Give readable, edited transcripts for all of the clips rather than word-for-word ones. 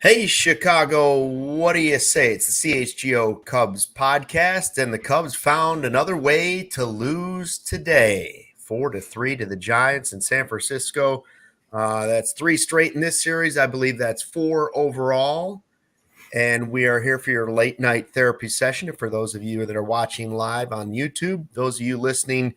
Hey, Chicago, what do you say? It's the CHGO Cubs Podcast, and the Cubs found another way to lose today. 4-3 to the Giants in San Francisco. That's 3 straight in this series. I believe that's 4 overall. And we are here for your late night therapy session. And for those of you that are watching live on YouTube, those of you listening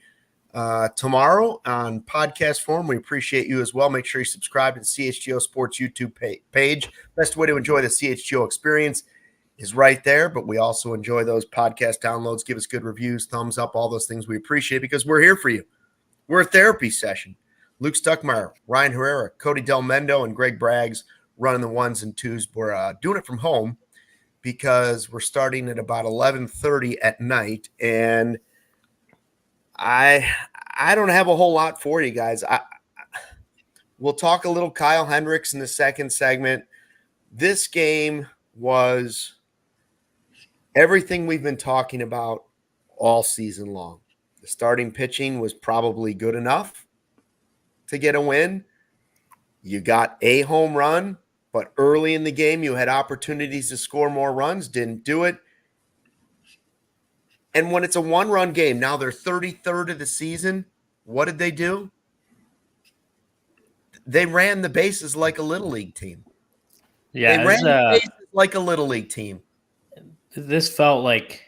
tomorrow on podcast form, we appreciate you as well. Make sure you subscribe to the CHGO Sports YouTube page. Best way to enjoy the CHGO experience is right there, but we also enjoy those podcast downloads. Give us good reviews, thumbs up, all those things we appreciate because we're here for you. We're a therapy session. Luke Stuckmeyer, Ryan Herrera, Cody Delmendo, and Greg Braggs running the ones and twos. We're doing it from home because we're starting at about 11:30 at night, and I don't have a whole lot for you guys. We'll talk a little Kyle Hendricks in the second segment. This game was everything we've been talking about all season long. The starting pitching was probably good enough to get a win. You got a home run, but early in the game you had opportunities to score more runs, didn't do it. And when it's a one-run game, now they're 33rd of the season, what did they do? They ran the bases like a Little League team. Yeah, they ran the bases like a Little League team. This felt like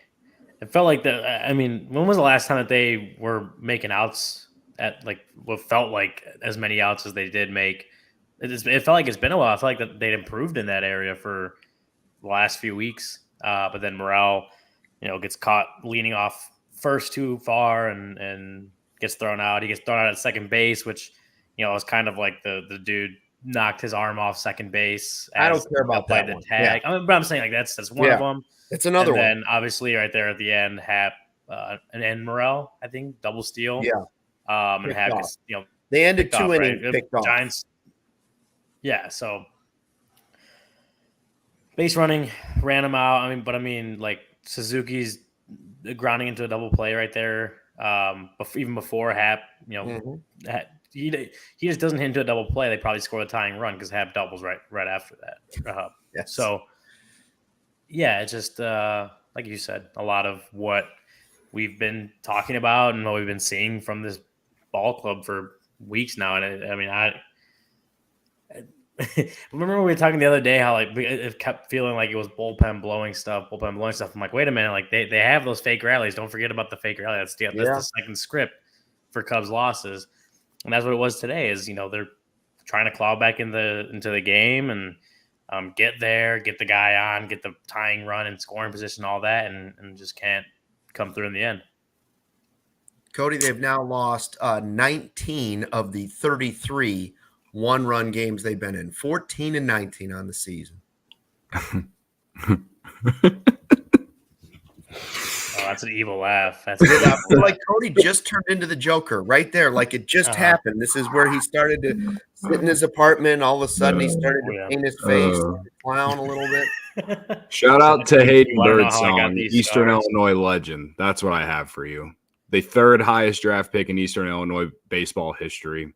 when was the last time that they were making outs at like what felt like as many outs as they did make? It felt like it's been a while. I feel like that they'd improved in that area for the last few weeks. But then Morel, gets caught leaning off first too far and gets thrown out. He gets thrown out at second base, which, was kind of like the dude knocked his arm off second base. I don't care about that one. Tag. Yeah. But I'm saying like that's one of them. It's another one. And then obviously right there at the end, Hap and Morel, I think, double steal. Yeah. And Hap gets, they ended 2 innings right? picked off. Giants. Yeah, so base running, ran him out. Like Suzuki's grounding into a double play right there. Even before Hap, he just doesn't hit into a double play. They probably score the tying run because Hap doubles right after that. Yes. So, yeah, it's just like you said, a lot of what we've been talking about and what we've been seeing from this ball club for weeks now. And I remember we were talking the other day how like it kept feeling like it was bullpen blowing stuff. I'm like, wait a minute, like they have those fake rallies. Don't forget about the fake rally. That's the second script for Cubs losses, and that's what it was today. Is they're trying to claw back into the game and get there, get the guy on, get the tying run and scoring position, all that, and just can't come through in the end. Cody, they've now lost 19 of the 33 one-run games they've been in. 14-19 on the season. Oh, that's an evil laugh. That's like Cody just turned into the Joker right there. Like it just happened. This is where he started to sit in his apartment. All of a sudden, he started to paint his face, clown a little bit. Shout out to Hayden Birdsong, Eastern Illinois legend. That's what I have for you. The third highest draft pick in Eastern Illinois baseball history.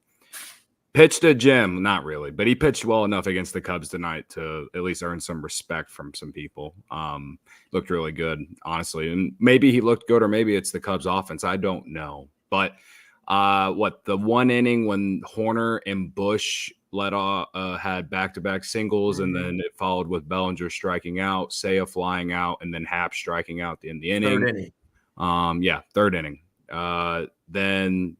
Pitched a gem, not really, but he pitched well enough against the Cubs tonight to at least earn some respect from some people. Looked really good, honestly. And maybe he looked good or maybe it's the Cubs offense. I don't know. But the one inning when Horner and Bush had back-to-back singles and then it followed with Bellinger striking out, Seiya flying out, and then Hap striking out in the inning. Third inning. Then,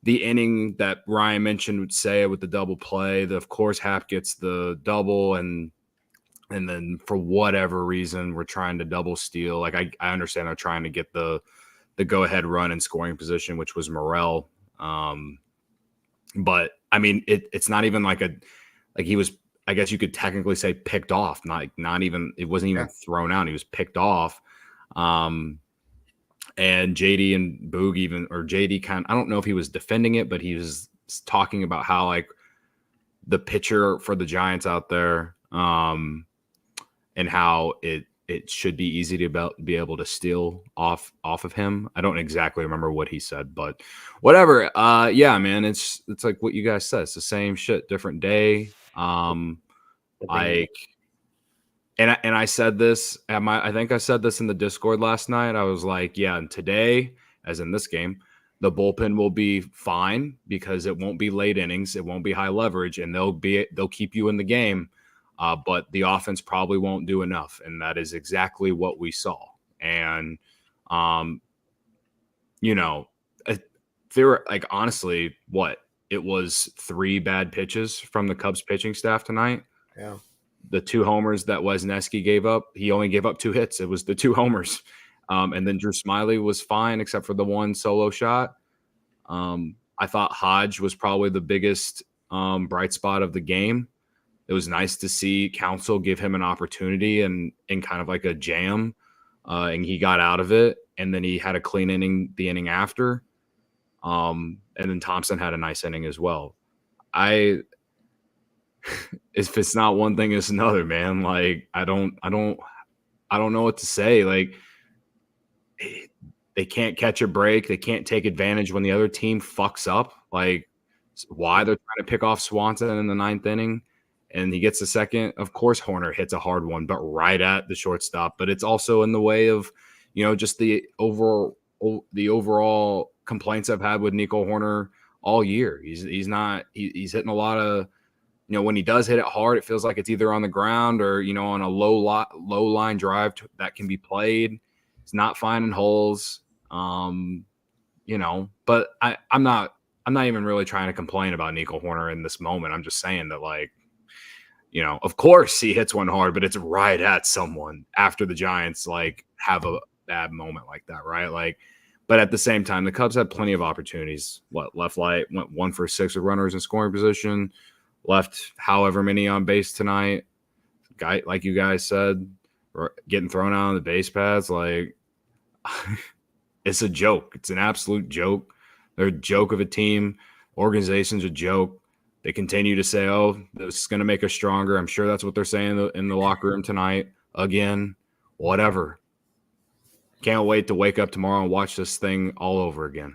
the inning that Ryan mentioned would say with the double play, of course, Hap gets the double, and then for whatever reason, we're trying to double steal. Like I understand they're trying to get the go-ahead run in scoring position, which was Morel. But it's not even like he was. I guess you could technically say picked off. Not even. It wasn't even thrown out. He was picked off. And JD and Boog JD I don't know if he was defending it, but he was talking about how like the pitcher for the Giants out there, and how it should be easy to be able to steal off of him. I don't exactly remember what he said, but whatever. Yeah, man, it's like what you guys said. It's the same shit, different day. Like, and I said this I think I said this in the Discord last night. I was like, yeah, and today, as in this game, the bullpen will be fine because it won't be late innings, it won't be high leverage, and they'll keep you in the game. But the offense probably won't do enough, and that is exactly what we saw. And there were, like, honestly, it was 3 bad pitches from the Cubs pitching staff tonight. Yeah. The 2 homers that Wesneski gave up, he only gave up 2 hits. It was the 2 homers. And then Drew Smyly was fine except for the 1 solo shot. I thought Hodge was probably the biggest bright spot of the game. It was nice to see Counsell give him an opportunity and in kind of like a jam, and he got out of it. And then he had a clean inning the inning after. And then Thompson had a nice inning as well. If it's not one thing, it's another, man. Like, I don't know what to say. Like, they can't catch a break. They can't take advantage when the other team fucks up. Like, why they're trying to pick off Swanson in the 9th inning, and he gets the second. Of course, Horner hits a hard one, but right at the shortstop. But it's also in the way of, just the overall complaints I've had with Nico Horner all year. He's hitting a lot of, when he does hit it hard, it feels like it's either on the ground or, on a low line drive that can be played. He's not finding holes, but I'm not even really trying to complain about Nico Horner in this moment. I'm just saying that, like, of course he hits one hard, but it's right at someone after the Giants, like, have a bad moment like that, right? Like, but at the same time, the Cubs had plenty of opportunities. Left light went 1 for 6 with runners in scoring position, left however many on base tonight. Guy, like you guys said, getting thrown out on the base paths, like, it's a joke. It's an absolute joke. They're a joke of a team. Organization's a joke. They continue to say, oh, this is going to make us stronger. I'm sure that's what they're saying in the locker room tonight. Again, whatever. Can't wait to wake up tomorrow and watch this thing all over again.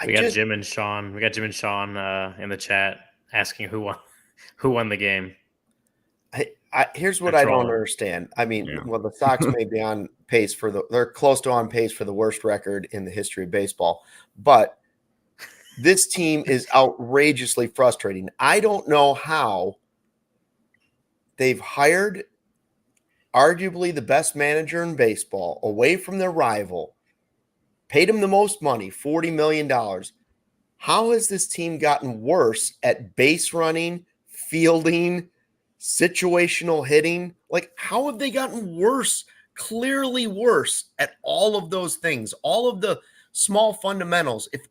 We got Jim and Sean in the chat asking who won the game. Here's what I don't understand. I mean, well, the Sox may be on pace they're close to on pace for the worst record in the history of baseball, but this team is outrageously frustrating. I don't know how they've hired arguably the best manager in baseball away from their rival, paid him the most money, $40 million. How has this team gotten worse at base running, fielding, situational hitting? Like, how have they gotten worse, clearly worse at all of those things, all of the small fundamentals? If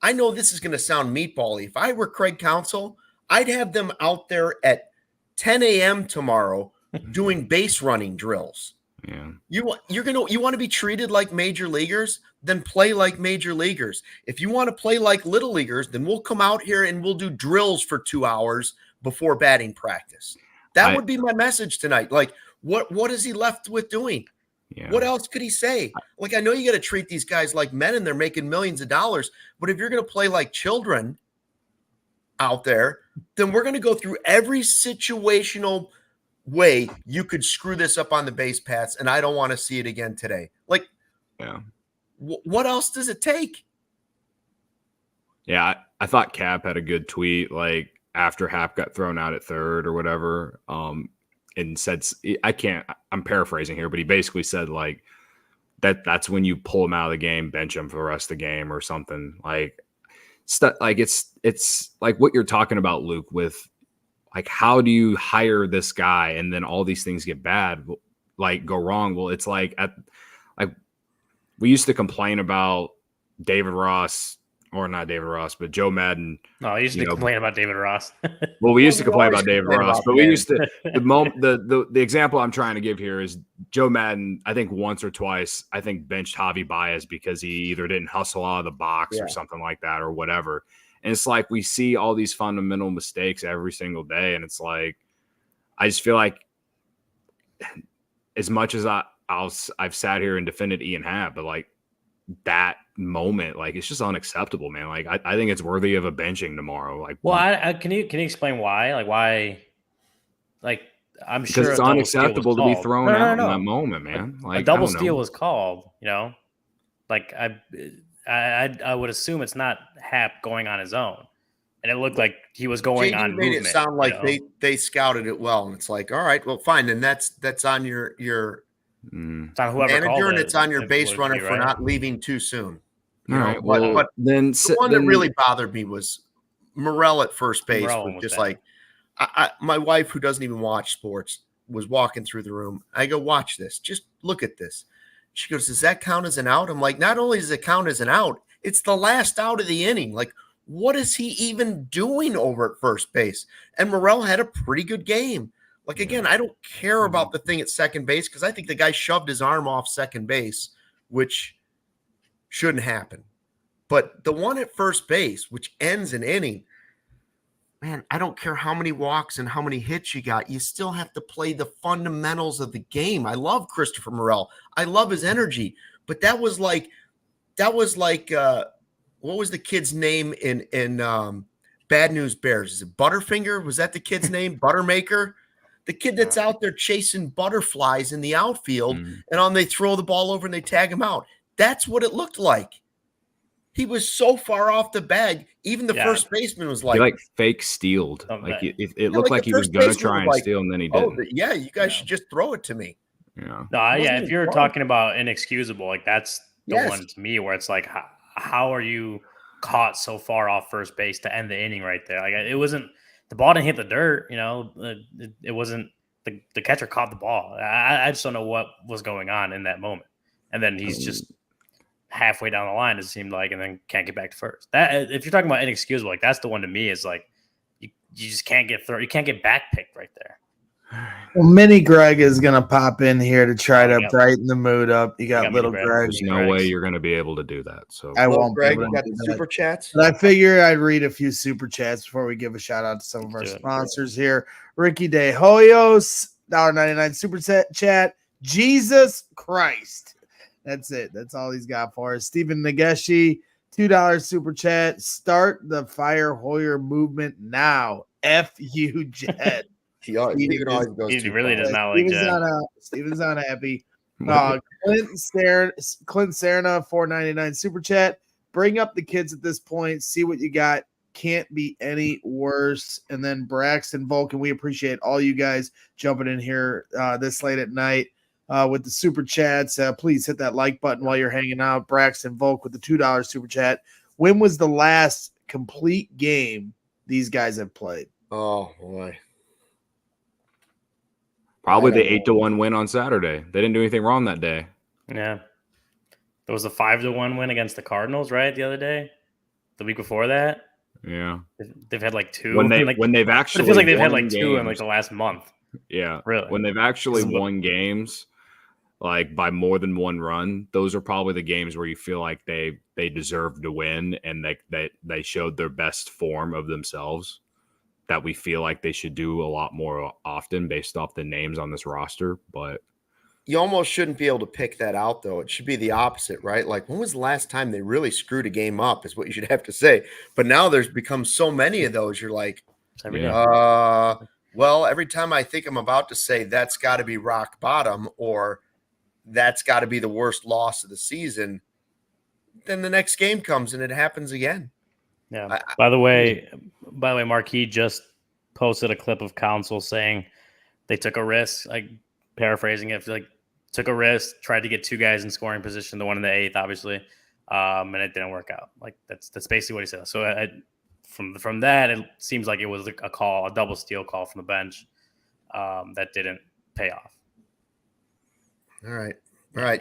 I know this is going to sound meatball-y, if I were Craig Counsell, I'd have them out there at 10 a.m. tomorrow doing base running drills. Yeah. You want to be treated like major leaguers? Then play like major leaguers. If you want to play like little leaguers, then we'll come out here and we'll do drills for 2 hours before batting practice. That would be my message tonight. Like, what is he left with doing? Yeah. What else could he say? Like, I know you got to treat these guys like men and they're making millions of dollars, but if you're going to play like children out there, then we're going to go through every situational way you could screw this up on the base paths, and I don't want to see it again today. Like, what else does it take? Yeah, I thought Cap had a good tweet, like, after Hap got thrown out at third or whatever, and said, I'm paraphrasing here, but he basically said, like, that's when you pull him out of the game, bench him for the rest of the game or something. Like, it's like what you're talking about, Luke, with, like, how do you hire this guy and then all these things get bad, like, go wrong? Well, it's like we used to complain about David Ross, or not David Ross, but Joe Madden. No, I used to complain about David Ross. Well, we used to complain about David Ross, but we used to the example I'm trying to give here is Joe Madden. I think once or twice, I think benched Javi Baez because he either didn't hustle out of the box or something like that or whatever. And it's like we see all these fundamental mistakes every single day, and it's like I just feel like as much as I've sat here and defended Ian Happ, but like that moment, like, it's just unacceptable, man. Like, I think it's worthy of a benching tomorrow. Like, well, can you explain why? Like, why like I'm because sure it's unacceptable to be thrown out in that moment, man. Like a double steal was called. Like I would assume it's not Hap going on his own, and it looked like he was going on made movement. It sound like they scouted it well, and it's like, all right, well, fine, then that's on your it's on whoever manager, and it's on your base runner for not leaving too soon. All right, but then the one that really bothered me was Morel at first base. Was just bad. Like my wife, who doesn't even watch sports, was walking through the room. I go, watch this. Just look at this. She goes, does that count as an out? I'm like, not only does it count as an out, it's the last out of the inning. Like, what is he even doing over at first base? And Morel had a pretty good game. Like, again, I don't care about the thing at second base because I think the guy shoved his arm off second base, which shouldn't happen. But the one at first base, which ends an inning, man, I don't care how many walks and how many hits you got. You still have to play the fundamentals of the game. I love Christopher Morel. I love his energy. But that was like what was the kid's name in Bad News Bears? Is it Butterfinger? Was that the kid's name? Buttermaker? The kid that's out there chasing butterflies in the outfield, and they throw the ball over and they tag him out. That's what it looked like. He was so far off the bag. Even the first baseman was like, he fake stealed. Like it looked like he was going to try and steal, and then he didn't. You guys should just throw it to me. Yeah. No, if you're talking about inexcusable, like that's the one to me where it's like, how are you caught so far off first base to end the inning right there? Like it wasn't the ball didn't hit the dirt. It wasn't the catcher caught the ball. I just don't know what was going on in that moment. And then he's just halfway down the line, it seemed like, and then can't get back to first. That if you're talking about inexcusable, like that's the one to me is like you just can't get through. You can't get back picked right there. Well, Mini Greg is gonna pop in here to try to brighten the mood up. You got little Greg. There's no way you're gonna be able to do that. So I won't. Greg, you got the super chats. But I figure I'd read a few super chats before we give a shout out to some of our sponsors here. Ricky De Hoyos, $1.99 super chat. Jesus Christ. That's it. That's all he's got for us. Stephen Nageshi, $2 super chat. Start the Fire Hoyer movement now. F you, Jet. He really does not like Jet. Steven's not happy. Clint Serna, $4.99 super chat. Bring up the kids at this point. See what you got. Can't be any worse. And then Braxton Vulcan, we appreciate all you guys jumping in here this late at night. With the super chats, please hit that like button while you're hanging out. Braxton Volk with the $2 super chat. When was the last complete game these guys have played? Oh boy, probably the 8-1 win on Saturday. They didn't do anything wrong that day. Yeah, there was a 5-1 win against the Cardinals, right? The other day, the week before that. Yeah, they've had like two. When they've actually, it feels like they've had like two in like the last month. Yeah, really. When they've actually won games. Like by more than one run, those are probably the games where you feel like they deserve to win and they showed their best form of themselves that we feel like they should do a lot more often based off the names on this roster. But you almost shouldn't be able to pick that out, though. It should be the opposite, right? Like, when was the last time they really screwed a game up is what you should have to say. But now there's become so many of those. You're like, well, every time I think I'm about to say that's got to be rock bottom or that's got to be the worst loss of the season, then the next game comes and it happens again. Yeah. By the way, Marquis just posted a clip of Council saying they took a risk, like paraphrasing it, like took a risk, tried to get two guys in scoring position, the one in the 8th, obviously, and it didn't work out. Like that's basically what he said. So from that, it seems like it was a double steal call from the bench that didn't pay off. All right.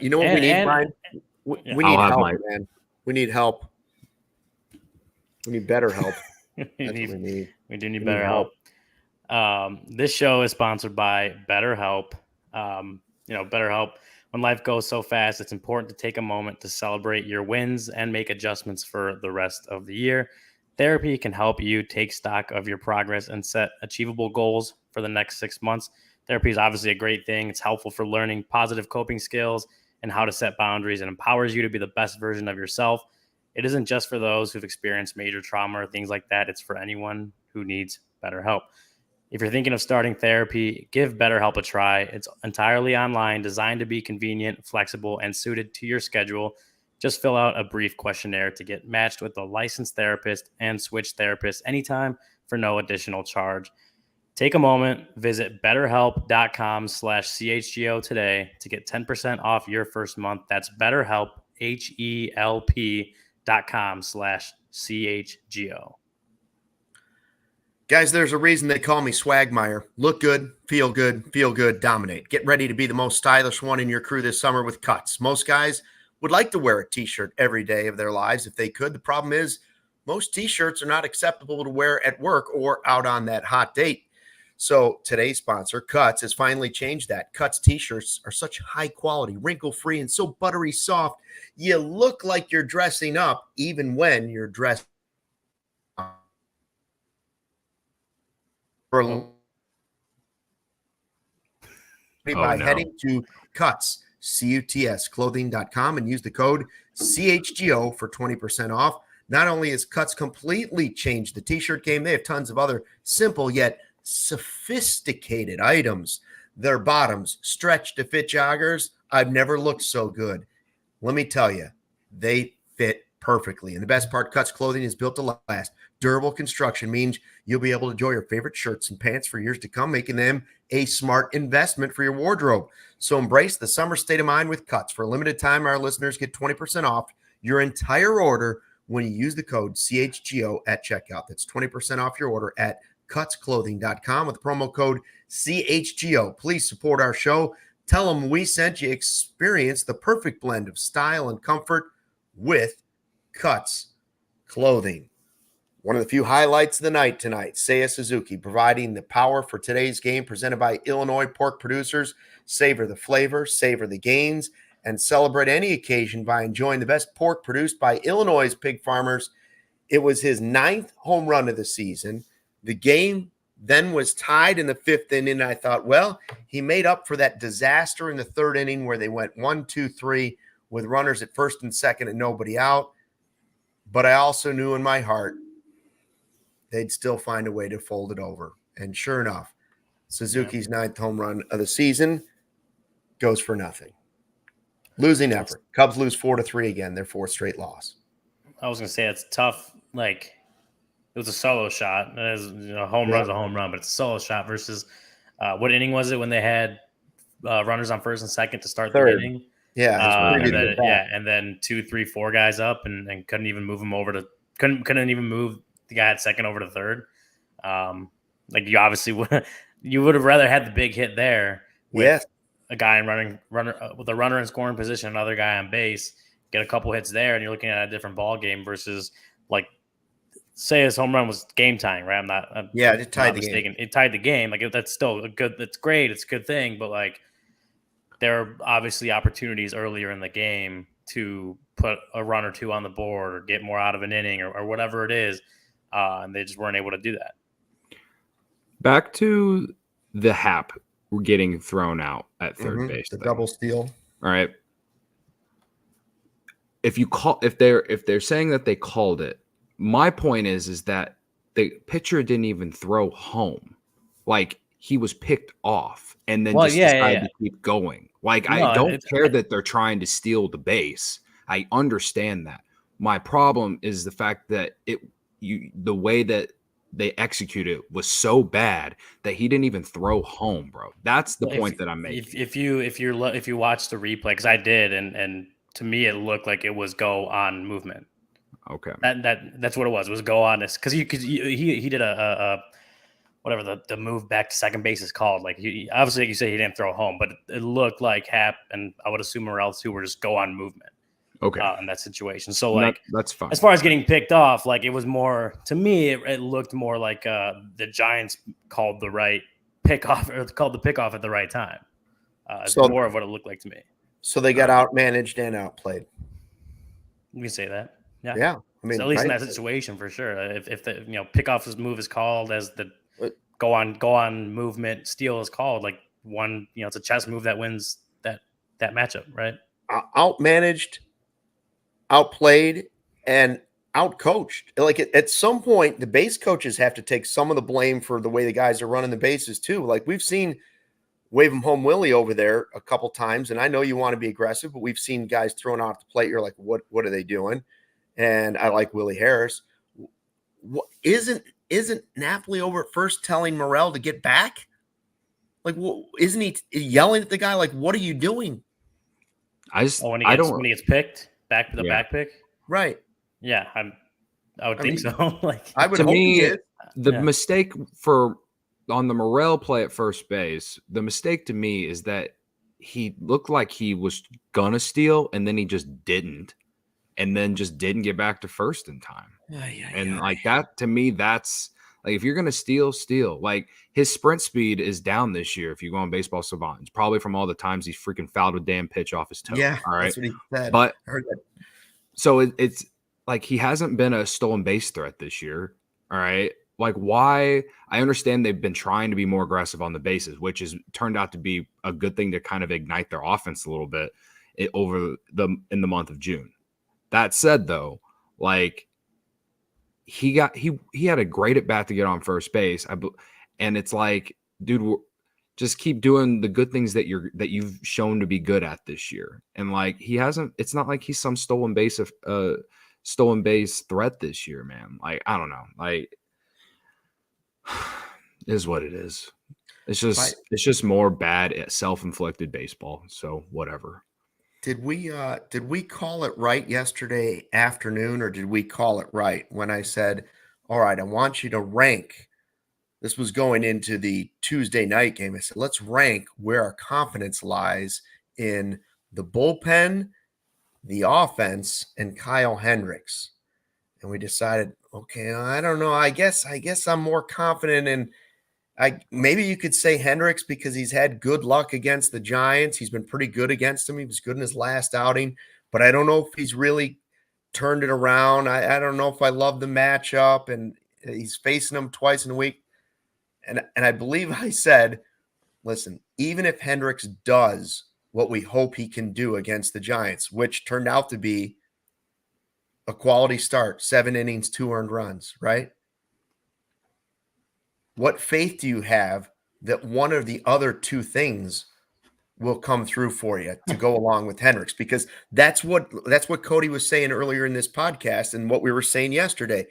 You know what we need, Brian? We need help, man. We need help. We need better help. We do need better help. This show is sponsored by BetterHelp. BetterHelp. When life goes so fast, it's important to take a moment to celebrate your wins and make adjustments for the rest of the year. Therapy can help you take stock of your progress and set achievable goals for the next 6 months. Therapy is obviously a great thing. It's helpful for learning positive coping skills and how to set boundaries, and empowers you to be the best version of yourself. It isn't just for those who've experienced major trauma or things like that. It's for anyone who needs better help. If you're thinking of starting therapy, give BetterHelp a try. It's entirely online, designed to be convenient, flexible, and suited to your schedule. Just fill out a brief questionnaire to get matched with a licensed therapist and switch therapists anytime for no additional charge. Take a moment, visit betterhelp.com/CHGO today to get 10% off your first month. That's BetterHelp, HELP.com/CHGO. Guys, there's a reason they call me Swagmeyer. Look good, feel good, dominate. Get ready to be the most stylish one in your crew this summer with Cuts. Most guys would like to wear a t-shirt every day of their lives if they could. The problem is most t-shirts are not acceptable to wear at work or out on that hot date. So today's sponsor, Cuts, has finally changed that. Cuts t-shirts are such high quality, wrinkle-free, and so buttery soft. You look like you're dressing up even when you're dressed by heading to Cuts, C-U-T-S, clothing.com and use the code CHGO for 20% off. Not only has Cuts completely changed the t-shirt game, they have tons of other simple yet sophisticated items. Their bottoms stretch to fit joggers. I've never looked so good. Let me tell you, they fit perfectly. And the best part, Cuts clothing is built to last. Durable construction means you'll be able to enjoy your favorite shirts and pants for years to come, making them a smart investment for your wardrobe. So embrace the summer state of mind with Cuts. For a limited time, our listeners get 20% off your entire order when you use the code CHGO at checkout. That's 20% off your order at cutsclothing.com with the promo code CHGO. Please support our show. Tell them we sent you. Experience the perfect blend of style and comfort with Cuts Clothing. One of the few highlights of the night tonight, Seiya Suzuki providing the power for today's game, presented by Illinois pork producers. Savor the flavor, savor the gains, and celebrate any occasion by enjoying the best pork produced by Illinois' pig farmers. It was his 9th home run of the season. The game then was tied in the 5th inning. I thought, well, he made up for that disaster in the 3rd inning where they went 1-2-3 with runners at first and second and nobody out. But I also knew in my heart they'd still find a way to fold it over. And sure enough, Suzuki's 9th home run of the season goes for nothing. Losing effort. Cubs lose 4-3 again, their 4th straight loss. I was going to say it's tough. Like, it was a solo shot. Home run's a home run, but it's a solo shot versus what inning was it when they had runners on first and second to start the inning? Yeah, and then 2, 3, 4 guys up and couldn't even move them over to couldn't even move the guy at second over to third. Like you obviously would have rather had the big hit there with a guy with a runner in scoring position, another guy on base, get a couple hits there, and you're looking at a different ball game versus like say his home run was game tying, right? It tied the game. It tied the game. Like that's still that's great. It's a good thing, but like there are obviously opportunities earlier in the game to put a run or two on the board or get more out of an inning or whatever it is. And they just weren't able to do that. Back to the Hap getting thrown out at third base. The double steal. All right. If they're saying that they called it, my point is that the pitcher didn't even throw home. Like he was picked off and then decided to keep going. Like I don't care that they're trying to steal the base. I understand that. My problem is the fact that the way that they executed was so bad that he didn't even throw home, bro. That's the point that I'm making. If you watch the replay, because I did, and to me it looked like it was go on movement. Okay, that's what it was. It was go on this because he did a whatever the move back to second base is called. Like obviously, like you say, he didn't throw home, but it looked like Hap and I would assume else who were just go on movement. Okay. In that situation. So like that's fine. As far as getting picked off, like it was more to me, it looked more like the Giants called the right pickoff or called the pickoff at the right time. So more of what it looked like to me. So they got outmanaged and outplayed. You can say that. Yeah. Yeah. I mean, so at least in that situation for sure. If the pickoff move is called as the go on movement steal is called, like one, it's a chess move that wins that matchup, right? Outmanaged, outplayed, and out-coached. Like at some point, the base coaches have to take some of the blame for the way the guys are running the bases too. Like we've seen Wave 'em home Willie over there a couple times, and I know you want to be aggressive, but we've seen guys thrown out the plate. You're like, what are they doing? And I like Willie Harris. What, isn't Napoli over at first telling Morel to get back? Like, isn't he yelling at the guy? Like, what are you doing? When he gets picked back to the back pick, right? Yeah, I would think so. Like, I would hope he is. The mistake on the Morel play at first base, the mistake to me is that he looked like he was gonna steal, and then he just didn't, and then just didn't get back to first in time. Like that, to me, that's like, if you're gonna steal. Like his sprint speed is down this year. If you go on Baseball Savant, it's probably from all the times he's freaking fouled a damn pitch off his toe. Yeah, all right. That's what he said. But I heard that. So it's like he hasn't been a stolen base threat this year. All right. Like, why? I understand they've been trying to be more aggressive on the bases, which has turned out to be a good thing to kind of ignite their offense a little bit in the month of June. That said, though, like he had a great at bat to get on first base, and it's like, dude, just keep doing the good things that you've shown to be good at this year. And like he hasn't. It's not like he's some stolen base threat this year, man. Like, I don't know, like. Is what it is. It's just more bad at self-inflicted baseball. So whatever. Did we call it right yesterday afternoon, or did we call it right when I said, all right, I want you to rank. This was going into the Tuesday night game. I said, let's rank where our confidence lies in the bullpen, the offense, and Kyle Hendricks. And we decided, okay, I don't know. I guess I'm more confident in maybe you could say Hendricks because he's had good luck against the Giants. He's been pretty good against them. He was good in his last outing, but I don't know if he's really turned it around. I don't know if I love the matchup, and he's facing them twice in a week. And I believe I said, listen, even if Hendricks does what we hope he can do against the Giants, which turned out to be a quality start, 7 innings, 2 earned runs, right? What faith do you have that one of the other two things will come through for you to go along with Hendricks? Because that's what Cody was saying earlier in this podcast and what we were saying yesterday.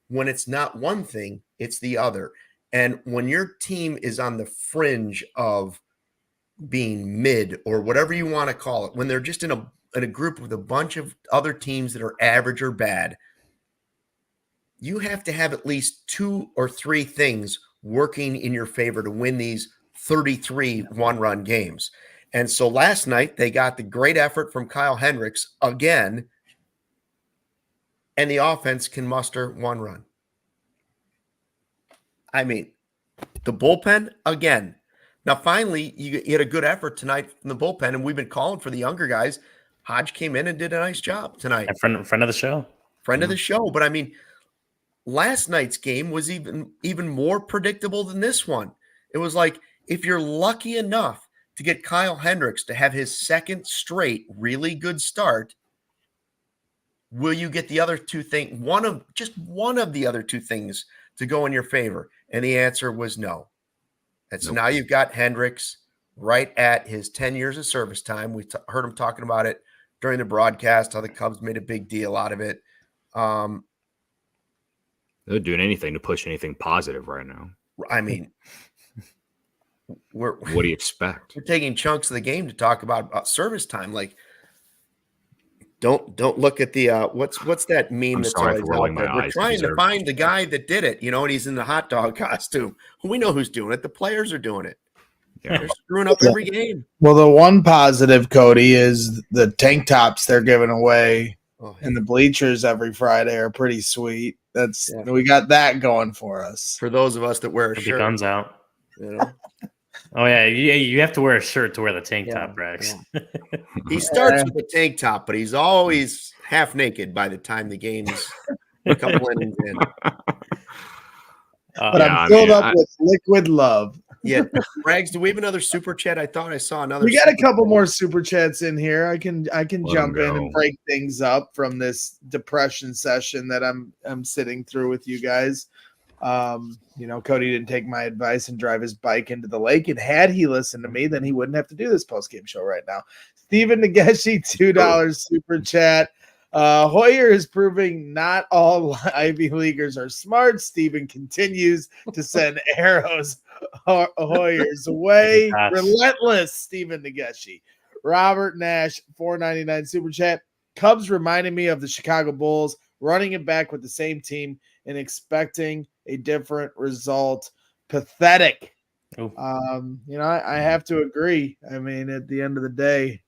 When it's not one thing, it's the other. And when your team is on the fringe of being mid or whatever you want to call it, when they're just in a group with a bunch of other teams that are average or bad, you have to have at least 2 or 3 things working in your favor to win these 33 one-run games. And so last night they got the great effort from Kyle Hendricks again, and the offense can muster 1 run. I mean, the bullpen again. Now, finally, you had a good effort tonight from the bullpen, and we've been calling for the younger guys. Hodge came in and did a nice job tonight. A friend of the show. Friend of the show. But, I mean, last night's game was even more predictable than this one. It was like, if you're lucky enough to get Kyle Hendricks to have his second straight really good start, will you get the other two things, one of the other two things to go in your favor? And the answer was no. And so now you've got Hendricks right at his 10 years of service time. We heard him talking about it during the broadcast, how the Cubs made a big deal out of it. They're doing anything to push anything positive right now. I mean, what do you expect? We're taking chunks of the game to talk about service time. Like, don't look at the what's that meme I'm that's sorry always for rolling out there? my We're eyes. trying to find the guy that did it, and he's in the hot dog costume. We know who's doing it. The players are doing it. Yeah. They're screwing up every game. Well, the one positive, Cody, is the tank tops they're giving away in the bleachers every Friday are pretty sweet. We got that going for us. For those of us that wear a Put shirt, the guns out. Oh yeah, you have to wear a shirt to wear the tank top, Rex. Yeah. He starts with a tank top, but he's always half naked by the time the game's a couple innings in. But I'm filled up with liquid love. Yeah. Rags, do we have another super chat? I thought I saw another. We got a couple more super chats in here. I can jump in and go. break things up from this depression session that I'm sitting through with you guys. Cody didn't take my advice and drive his bike into the lake. And had he listened to me, then he wouldn't have to do this post-game show right now. Stephen Nageshi, $2 super chat. Hoyer is proving not all Ivy Leaguers are smart. Stephen continues to send arrows Hoyer's way. Relentless, Stephen Nageshi. Robert Nash, $4.99 super chat. Cubs reminded me of the Chicago Bulls, running it back with the same team and expecting a different result. Pathetic. I have to agree. I mean, at the end of the day,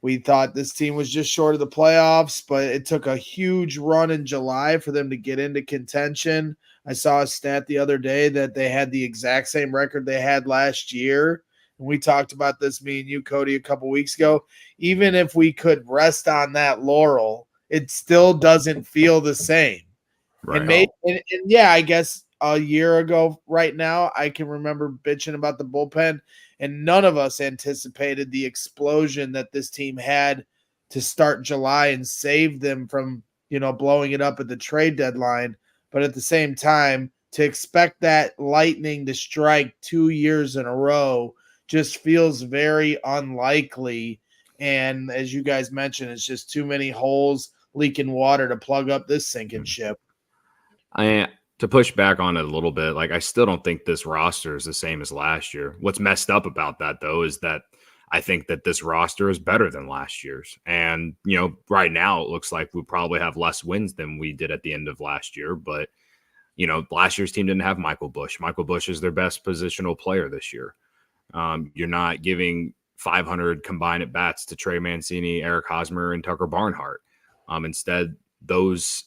we thought this team was just short of the playoffs, but it took a huge run in July for them to get into contention. I saw a stat the other day that they had the exact same record they had last year. And we talked about this, me and you, Cody, a couple weeks ago. Even if we could rest on that laurel, it still doesn't feel the same. Right. And yeah, I guess a year ago right now, I can remember bitching about the bullpen, and none of us anticipated the explosion that this team had to start July and save them from, blowing it up at the trade deadline. But at the same time, to expect that lightning to strike 2 years in a row just feels very unlikely. And as you guys mentioned, it's just too many holes leaking water to plug up this sinking ship. To push back on it a little bit, I still don't think this roster is the same as last year. What's messed up about that, though, is that I think that this roster is better than last year's. And, right now it looks like we probably have less wins than we did at the end of last year. But, last year's team didn't have Michael Busch. Michael Busch is their best positional player this year. You're not giving 500 combined at bats to Trey Mancini, Eric Hosmer, and Tucker Barnhart. Instead, those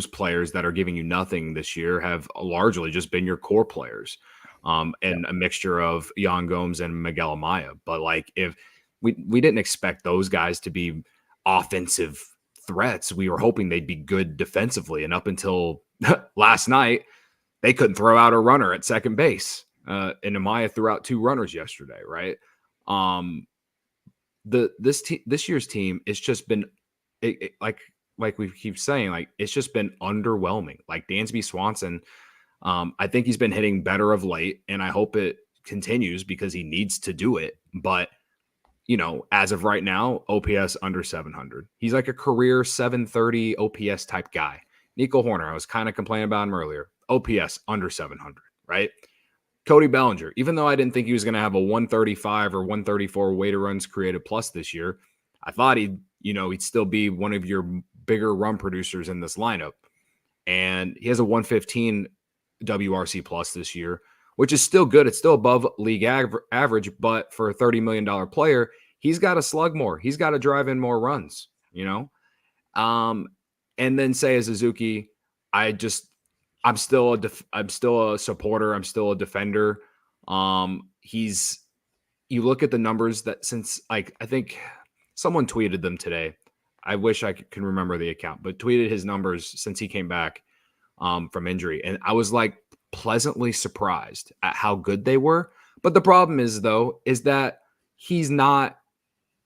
players that are giving you nothing this year have largely just been your core players, and a mixture of Yan Gomes and Miguel Amaya. But if we didn't expect those guys to be offensive threats, we were hoping they'd be good defensively. And up until last night, they couldn't throw out a runner at second base. And Amaya threw out 2 runners yesterday, right? This year's team, it's just been like we keep saying, it's just been underwhelming. Dansby Swanson, I think he's been hitting better of late, and I hope it continues because he needs to do it. But, as of right now, OPS under 700. He's like a career 730 OPS type guy. Nico Horner, I was kind of complaining about him earlier. OPS under 700, right? Cody Bellinger, even though I didn't think he was going to have a 135 or 134 weighted runs created plus this year, I thought he'd still be one of your bigger run producers in this lineup. And he has a 115 WRC plus this year, which is still good. It's still above league average, but for a $30 million player, he's got to slug more. He's got to drive in more runs, and then Seiya Suzuki, I'm still a supporter. I'm still a defender. You look at the numbers that since I think someone tweeted them today. I wish I can remember the account, but tweeted his numbers since he came back from injury. And I was pleasantly surprised at how good they were. But the problem is that he's not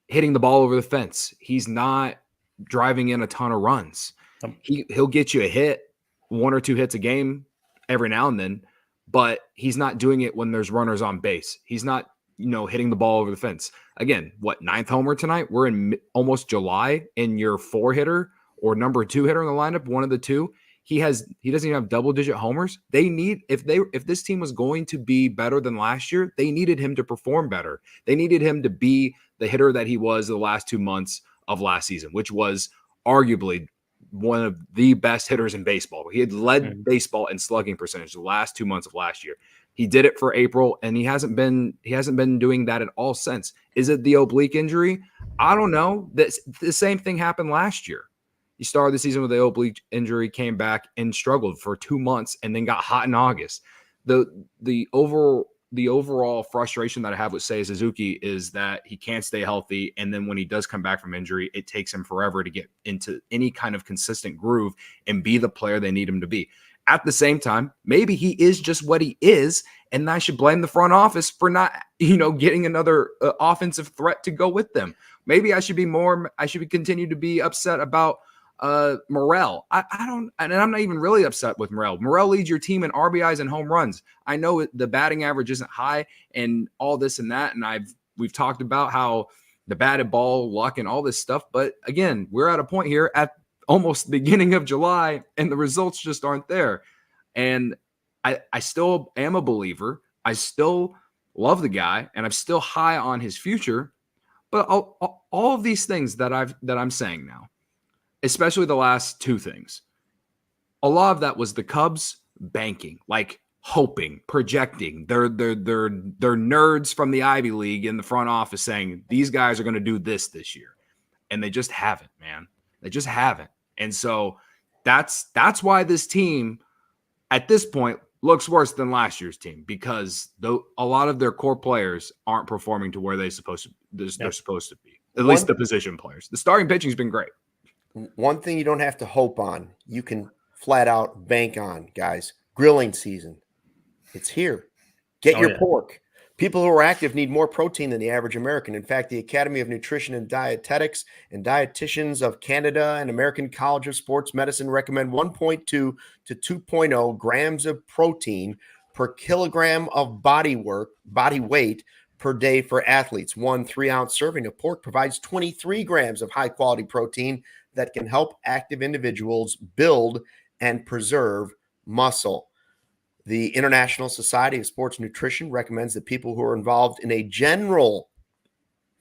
hitting the ball over the fence. He's not driving in a ton of runs. He'll get you a hit, 1 or 2 hits a game every now and then, but he's not doing it when there's runners on base. He's not, hitting the ball over the fence. Again, 9th homer tonight? We're in almost July, and your 4 hitter or number 2 hitter in the lineup, one of the two, he doesn't even have double-digit homers. They need if this team was going to be better than last year, they needed him to perform better. They needed him to be the hitter that he was the last 2 months of last season, which was arguably one of the best hitters in baseball. He had led baseball in slugging percentage the last 2 months of last year. He did it for April, and he hasn't been doing that at all since. Is it the oblique injury? I don't know. The same thing happened last year. He started the season with the oblique injury, came back and struggled for 2 months, and then got hot in August. The overall frustration that I have with Seiya Suzuki is that he can't stay healthy, and then when he does come back from injury, it takes him forever to get into any kind of consistent groove and be the player they need him to be. At the same time, maybe he is just what he is, and I should blame the front office for not, getting another offensive threat to go with them. Maybe I should continue to be upset about Morel. And I'm not even really upset with Morel. Morel leads your team in RBIs and home runs. I know the batting average isn't high and all this and that, and we've talked about how the batted ball luck and all this stuff, but again, we're at a point here at almost the beginning of July, and the results just aren't there. And I still am a believer. I still love the guy, and I'm still high on his future. But all of these things that I'm saying now, especially the last two things, a lot of that was the Cubs banking, like hoping, projecting. They're nerds from the Ivy League in the front office saying these guys are going to do this year, and they just haven't, man. They just haven't. And so that's why this team at this point looks worse than last year's team, because a lot of their core players aren't performing to where they're supposed to be. At least the position players. The starting pitching has been great. One thing you don't have to hope on, you can flat out bank on, guys. Grilling season. It's here. Get your pork. People who are active need more protein than the average American. In fact, the Academy of Nutrition and Dietetics and Dietitians of Canada and American College of Sports Medicine recommend 1.2 to 2.0 grams of protein per kilogram of body weight per day for athletes. 1 3-ounce serving of pork provides 23 grams of high-quality protein that can help active individuals build and preserve muscle. The International Society of Sports Nutrition recommends that people who are involved in a general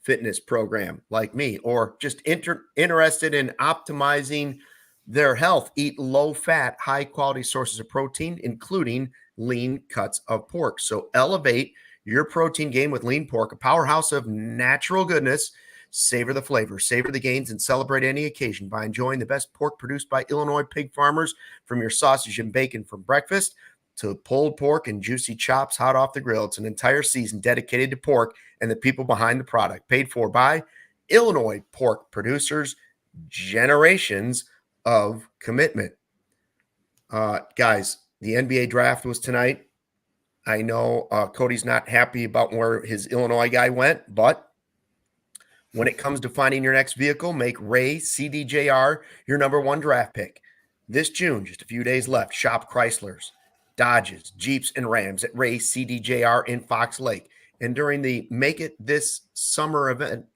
fitness program like me, or just interested in optimizing their health, eat low-fat, high-quality sources of protein, including lean cuts of pork. So elevate your protein game with lean pork, a powerhouse of natural goodness. Savor the flavor, savor the gains, and celebrate any occasion by enjoying the best pork produced by Illinois pig farmers, from your sausage and bacon for breakfast to pulled pork and juicy chops hot off the grill. It's an entire season dedicated to pork and the people behind the product. Paid for by Illinois pork producers, generations of commitment. Guys, the NBA draft was tonight. I know Cody's not happy about where his Illinois guy went, but when it comes to finding your next vehicle, make Ray CDJR your number one draft pick. This June, just a few days left, shop Chryslers, Dodges, Jeeps, and Rams at Ray CDJR in Fox Lake. And during the Make This the Summer event,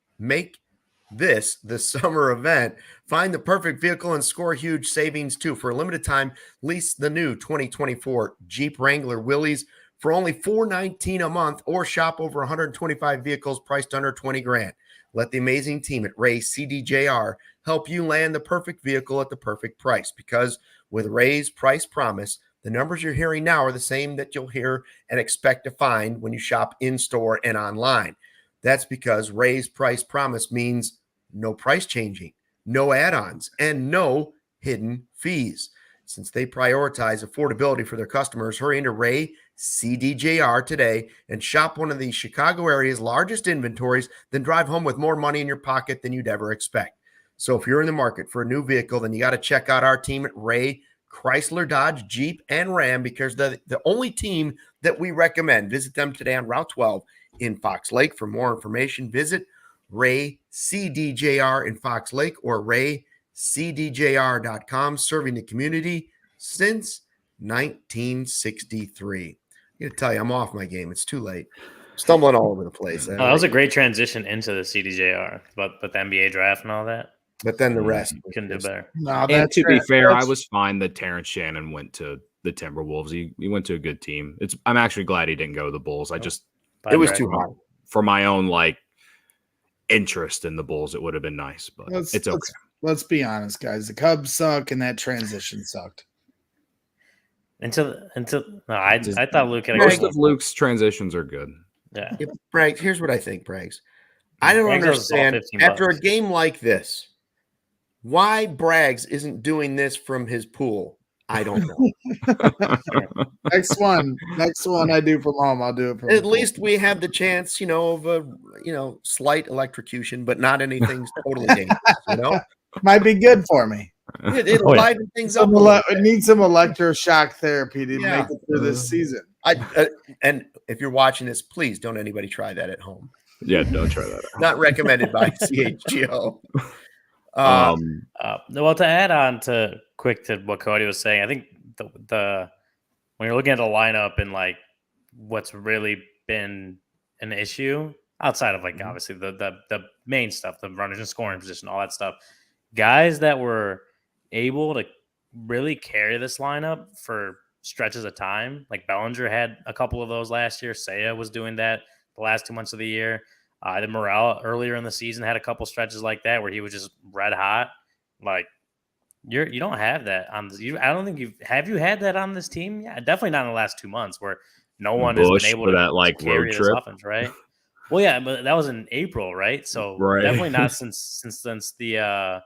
find the perfect vehicle and score huge savings too. For a limited time, lease the new 2024 Jeep Wrangler Willys for only $419 a month, or shop over 125 vehicles priced under $20,000. Let the amazing team at Ray CDJR help you land the perfect vehicle at the perfect price, because with Ray's price promise, the numbers you're hearing now are the same that you'll hear and expect to find when you shop in-store and online. That's because Ray's price promise means no price changing, no add-ons, and no hidden fees. Since they prioritize affordability for their customers, hurry into Ray CDJR today and shop one of the Chicago area's largest inventories, then drive home with more money in your pocket than you'd ever expect. So if you're in the market for a new vehicle, then you got to check out our team at Ray Chrysler, Dodge, Jeep, and Ram, because they're the only team that we recommend. Visit them today on Route 12 in Fox Lake. For more information, visit Ray CDJR in Fox Lake or raycdjr.com, serving the community since 1963. I'm going to tell you, I'm off my game. It's too late. Stumbling all over the place. That was a great transition into the CDJR, but the NBA draft and all that. But then the rest couldn't do better. No, and to be fair, I was fine that Terrence Shannon went to the Timberwolves. He went to a good team. I'm actually glad he didn't go to the Bulls. It was too hard for my own interest in the Bulls. It would have been nice, but it's okay. Let's be honest, guys. The Cubs suck, and that transition sucked. I thought Luke had most of Luke's transitions are good. Yeah. Braggs, here's what I think, Braggs. I don't understand after a game like this, why Braggs isn't doing this from his pool. I don't know. Next one I do from home, I'll do it from At least we have the chance, of a slight electrocution, but not anything totally dangerous, Might be good for me. It'll liven things up. It needs some electroshock therapy to make it through this season. And if you're watching this, please don't anybody try that at home. Yeah, don't try that. Not recommended by CHGO. Well, to add on to what Cody was saying, I think the when you're looking at the lineup and like what's really been an issue outside of like obviously the main stuff, the runners and scoring position, all that stuff, guys that were able to really carry this lineup for stretches of time, like Bellinger had a couple of those last year. Seiya was doing that the last 2 months of the year. The Morel earlier in the season had a couple stretches like that where he was just red hot. Like you don't have that on this. I don't think you had that on this team. Yeah, definitely not in the last 2 months where no one has been able to that like carry road this trip offense, right? Well, yeah, but that was in April, right? So definitely not since the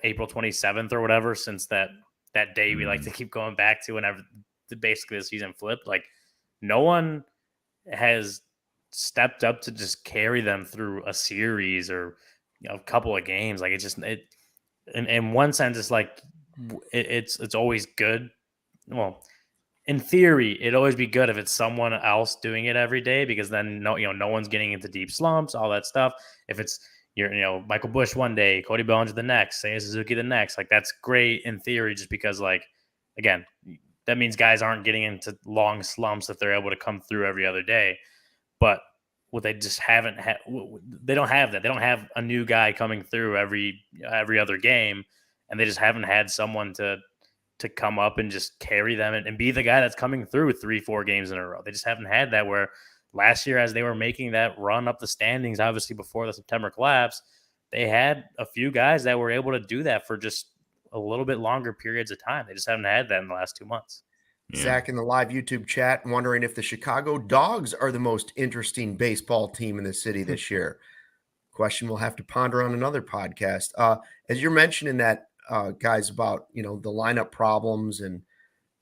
April 27th or whatever. Since that day we like to keep going back to whenever basically the season flipped. Like no one has stepped up to just carry them through a series or a couple of games. Like in one sense, it's like it's always good. Well, in theory, it'd always be good if it's someone else doing it every day because then no one's getting into deep slumps, all that stuff. If it's Michael Bush one day, Cody Bellinger the next, Seiya Suzuki the next, like that's great in theory, just because like again, that means guys aren't getting into long slumps if they're able to come through every other day. But what they just haven't had, they don't have that. They don't have a new guy coming through every other game, and they just haven't had someone to come up and just carry them and be the guy that's coming through 3-4 games in a row. They just haven't had that, where last year, as they were making that run up the standings, obviously before the September collapse, they had a few guys that were able to do that for just a little bit longer periods of time. They just haven't had that in the last 2 months. Yeah. Zach in the live YouTube chat wondering if the Chicago Dogs are the most interesting baseball team in the city this year. Question we'll have to ponder on another podcast. As you're mentioning that, guys, about the lineup problems and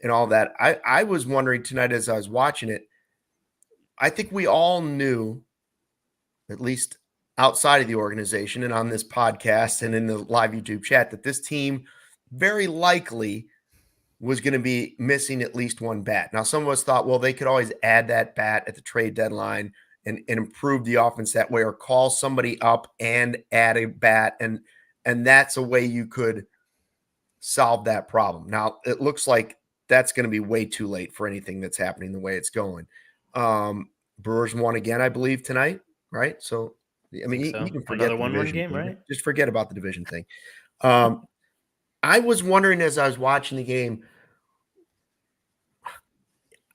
all that, I was wondering tonight as I was watching it. I think we all knew, at least outside of the organization and on this podcast and in the live YouTube chat, that this team very likely was going to be missing at least one bat. Now, some of us thought, well, they could always add that bat at the trade deadline and improve the offense that way, or call somebody up and add a bat. And that's a way you could solve that problem. Now, it looks like that's going to be way too late for anything that's happening the way it's going. Brewers won again, I believe, tonight, right? So, I mean, you can forget another 1-1 game, right? Just forget about the division thing. I was wondering as I was watching the game,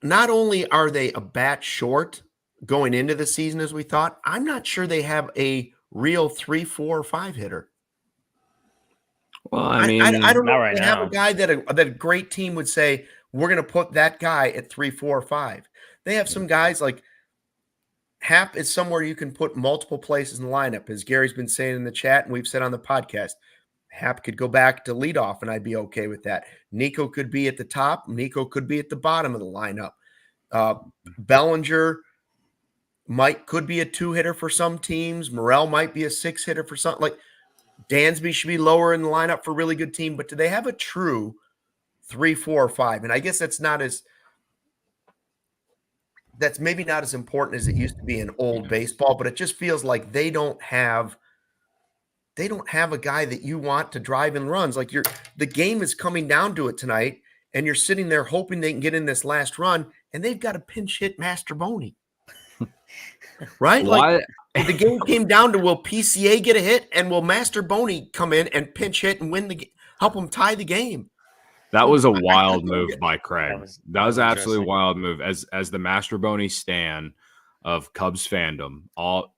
not only are they a bat short going into the season as we thought, I'm not sure they have a real 3, 4, or 5 hitter. Well, I mean, I don't know right if they have a guy that a great team would say, we're going to put that guy at 3, 4, or 5. They have some guys like Hap is somewhere you can put multiple places in the lineup, as Gary's been saying in the chat and we've said on the podcast. Hap could go back to leadoff, and I'd be okay with that. Nico could be at the top. Nico could be at the bottom of the lineup. Bellinger could be a 2-hitter for some teams. Morel might be a 6-hitter for some. Like Dansby should be lower in the lineup for a really good team. But do they have a true 3, 4, or 5? And I guess that's maybe not as important as it used to be in old baseball. But it just feels like they don't have a guy that you want to drive in runs. Like the game is coming down to it tonight, and you're sitting there hoping they can get in this last run, and they've got to pinch hit Masterboni. Right? Like the game came down to, will PCA get a hit, and will Masterboni come in and pinch hit and help them tie the game? That was a wild move by Craig. That was absolutely a wild move. As the Masterboni stan of Cubs fandom, all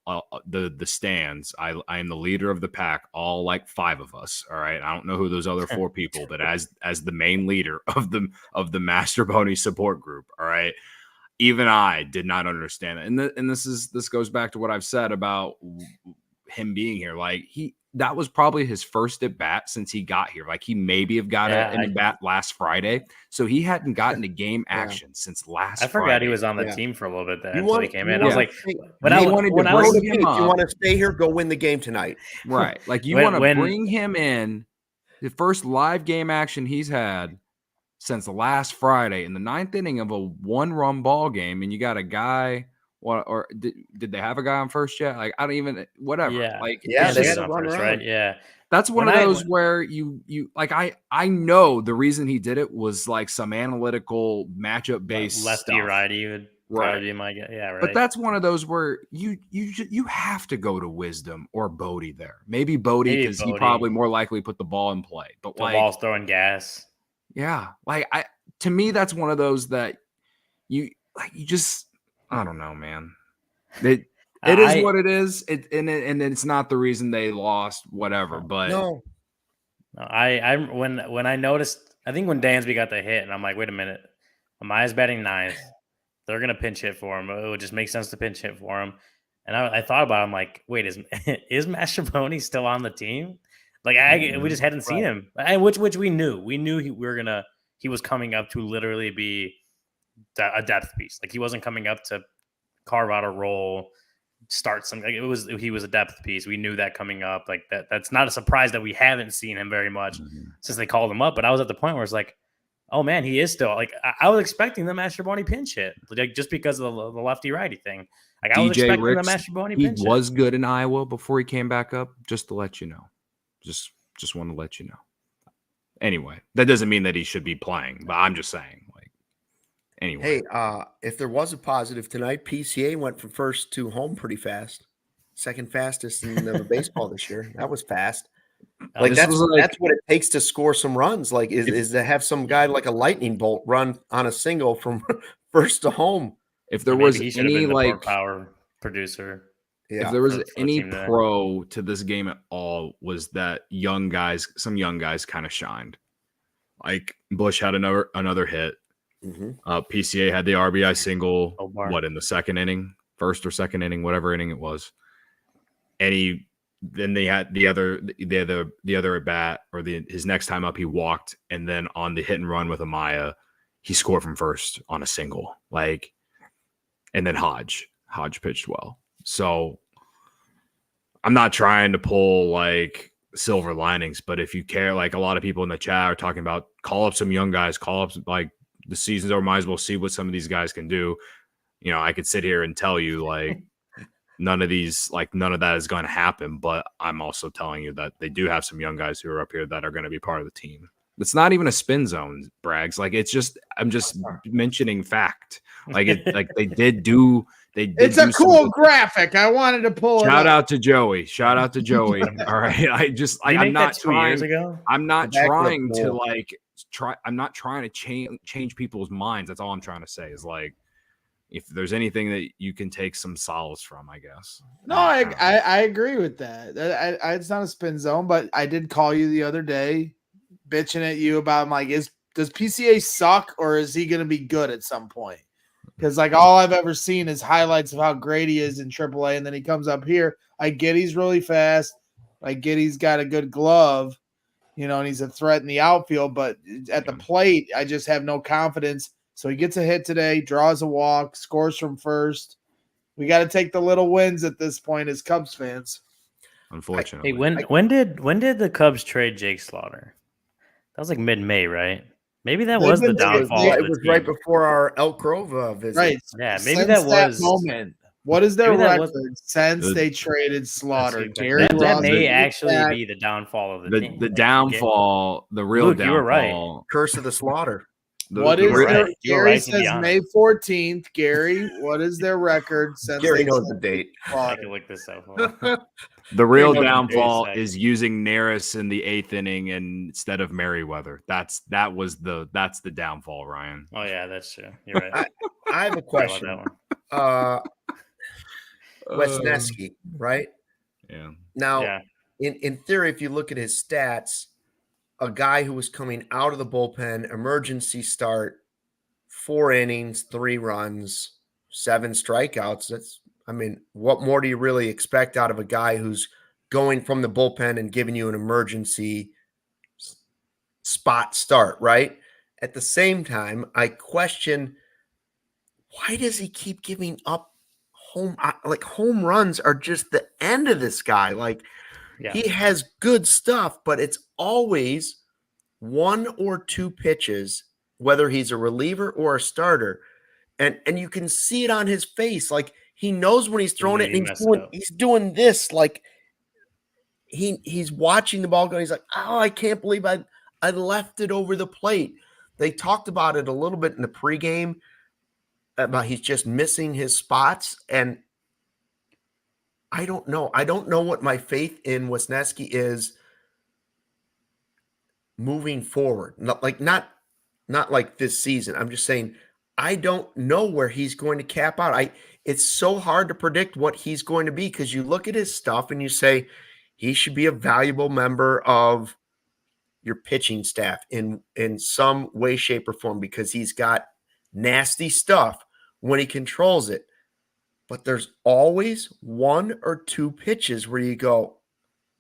the stands, I am the leader of the pack, all like 5 of us. All right. I don't know who those other 4 people, but as the main leader of the Masterboni support group, all right, even I did not understand it. And this goes back to what I've said about him being here. Like that was probably his first at bat since he got here. Like he maybe have got an at bat last Friday. So he hadn't gotten to game action since last Friday. I forgot he was on the team for a little bit there until he came in. I was like, if you want to stay here, go win the game tonight. Right. Like you want to bring him in The first live game action he's had since last Friday in the 9th inning of a 1-run ball game, and you got a guy. Or did they have a guy on first yet? Like, I don't even, whatever. Yeah. Like, Yeah, they had on first, right? Yeah. That's one of those where you like, I know the reason he did it was like some analytical matchup based lefty righty would probably be my guess. Yeah, right. But that's one of those where you have to go to wisdom or Bodie there. Maybe Bodie because he probably more likely put the ball in play. But the ball's throwing gas. Yeah, like to me that's one of those that you just, I don't know, man. It is what it is. And it's not the reason they lost, whatever. But no, when I noticed, I think when Dansby got the hit, and I'm like, wait a minute, Amaya's batting 9th. They're gonna pinch hit for him. It would just make sense to pinch hit for him. And I thought about it. I'm like, wait, is Mastrobuoni still on the team? Like we just hadn't seen him, which we knew. We knew he was coming up to literally be a depth piece. Like he wasn't coming up to carve out a role, start some. Like he was a depth piece. We knew that coming up. Like that's not a surprise that we haven't seen him very much since they called him up. But I was at the point where it's like, oh man, he is still like I was expecting the Mastrobuoni pinch hit, like just because of the lefty righty thing. Like I was expecting the Mastrobuoni pinch hit. He was good in Iowa before he came back up. Just to let you know, just want to let you know. Anyway, that doesn't mean that he should be playing, but I'm just saying. Like anyway, hey, if there was a positive tonight, PCA went from first to home pretty fast, second fastest in the baseball this year. That was fast. Like that's what it takes to score some runs. Like is to have some guy like a lightning bolt run on a single from first to home. If there was any like power producer, if there was any pro to this game at all, was that some young guys kind of shined. Like Bush had another hit. PCA had the RBI single. In the second inning, first or second inning, whatever inning it was, and then they had the other at bat or his next time up, he walked, and then on the hit and run with Amaya, he scored from first on a single. Like, and then Hodge pitched well. So I'm not trying to pull like silver linings, but if you care, like a lot of people in the chat are talking about, call up some young guys, call up like the season's over, might as well see what some of these guys can do. You know, I could sit here and tell you like none of that is going to happen, but I'm also telling you that they do have some young guys who are up here that are going to be part of the team. It's not even a spin zone, Braggs. Like I'm just mentioning fact. Like they did. It's a cool graphic. I wanted to pull it. Shout out to Joey. All right. I'm not trying to change people's minds. That's all I'm trying to say is like, if there's anything that you can take some solace from, I guess. No, I agree with that. It's not a spin zone, but I did call you the other day bitching at you about, I'm like, does PCA suck or is he going to be good at some point? Because like all I've ever seen is highlights of how great he is in AAA, and then he comes up here. I get he's really fast. I get he's got a good glove, and he's a threat in the outfield, but at the plate, I just have no confidence. So he gets a hit today, draws a walk, scores from first. We got to take the little wins at this point as Cubs fans. Unfortunately. Hey, when did the Cubs trade Jake Slaughter? That was like mid-May, right? Maybe that was the downfall. It was right before our Elk Grove visit. Right. Yeah, maybe that was moment. What is their record since they traded Slaughter? That may actually be the downfall of the team. The downfall, the real Luke, downfall. You were right. Curse of the Slaughter. Gary says May 14th. Gary, what is their record since Gary knows the date? I can look this up. The real downfall is using Neris in the 8th inning instead of Merriweather. That's the downfall, Ryan. Oh yeah, that's true. You're right. I have a question. Wesneski, right? Yeah. Now, in theory, if you look at his stats, a guy who was coming out of the bullpen, emergency start, 4 innings, 3 runs, 7 strikeouts. What more do you really expect out of a guy who's going from the bullpen and giving you an emergency spot start, right? At the same time, I question, why does he keep giving up home runs are just the end of this guy. Like, Yeah. He has good stuff, but it's always one or two pitches, whether he's a reliever or a starter. And you can see it on his face. Like he knows when he's throwing it, and he's doing this, like he's watching the ball go. He's like, oh, I can't believe I left it over the plate. They talked about it a little bit in the pregame about he's just missing his spots. And I don't know. I don't know what my faith in Wesneski is moving forward. Not like this season. I'm just saying I don't know where he's going to cap out. It's so hard to predict what he's going to be because you look at his stuff and you say he should be a valuable member of your pitching staff in some way, shape, or form because he's got nasty stuff when he controls it. But there's always one or two pitches where you go,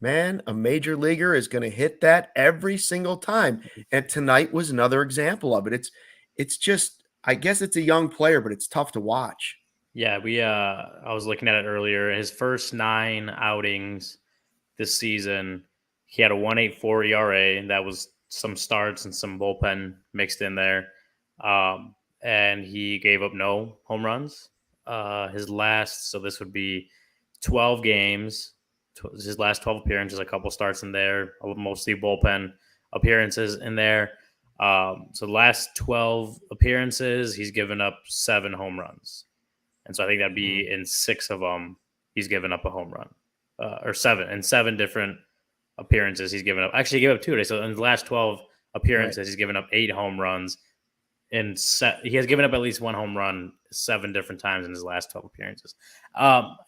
man, a major leaguer is going to hit that every single time. And tonight was another example of it. It's just, I guess it's a young player, but it's tough to watch. Yeah, I was looking at it earlier. His first 9 outings this season, he had a 1.84 ERA, and that was some starts and some bullpen mixed in there. And he gave up no home runs. His last, so this would be 12 games, his last 12 appearances, a couple starts in there, mostly bullpen appearances in there. So the last 12 appearances, he's given up 7 home runs. And so I think that'd be in 6 of them, he's given up a home run. Or 7. In 7 different appearances, he's given up. Actually, he gave up 2 today. So in the last 12 appearances, he's given up 8 home runs. He has given up at least 1 home run 7 different times in his last 12 appearances.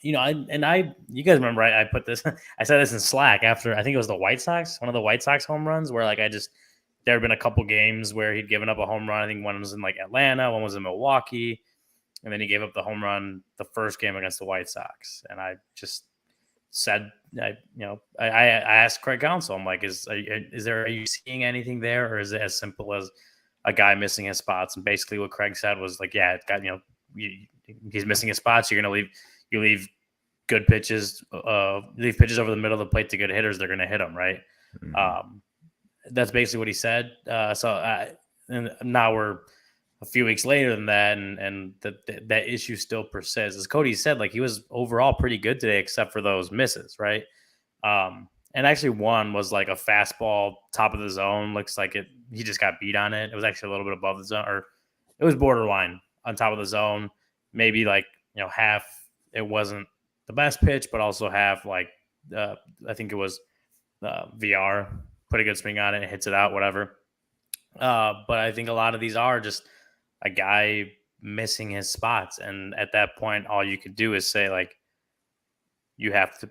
You guys remember I put this, I said this in Slack after, I think it was the White Sox, one of the White Sox home runs where there had been a couple games where he'd given up a home run. I think one was in Atlanta, one was in Milwaukee, and then he gave up the home run the first game against the White Sox. And I just said, I asked Craig Counsell, I'm like, are you seeing anything there, or is it as simple as a guy missing his spots? And basically what Craig said was it got, he's missing his spots. You're going to leave good pitches, leave pitches over the middle of the plate to good hitters. They're going to hit them. Right. Mm-hmm. That's basically what he said. And now we're a few weeks later than that. And that issue still persists. As Cody said, he was overall pretty good today, except for those misses. Right. And actually one was a fastball top of the zone. Looks like he just got beat on it. It was actually a little bit above the zone, or it was borderline on top of the zone. Maybe half, it wasn't the best pitch, but also half I think it was VR, put a good swing on it, hits it out, whatever. But I think a lot of these are just a guy missing his spots. And at that point, all you could do is say you have to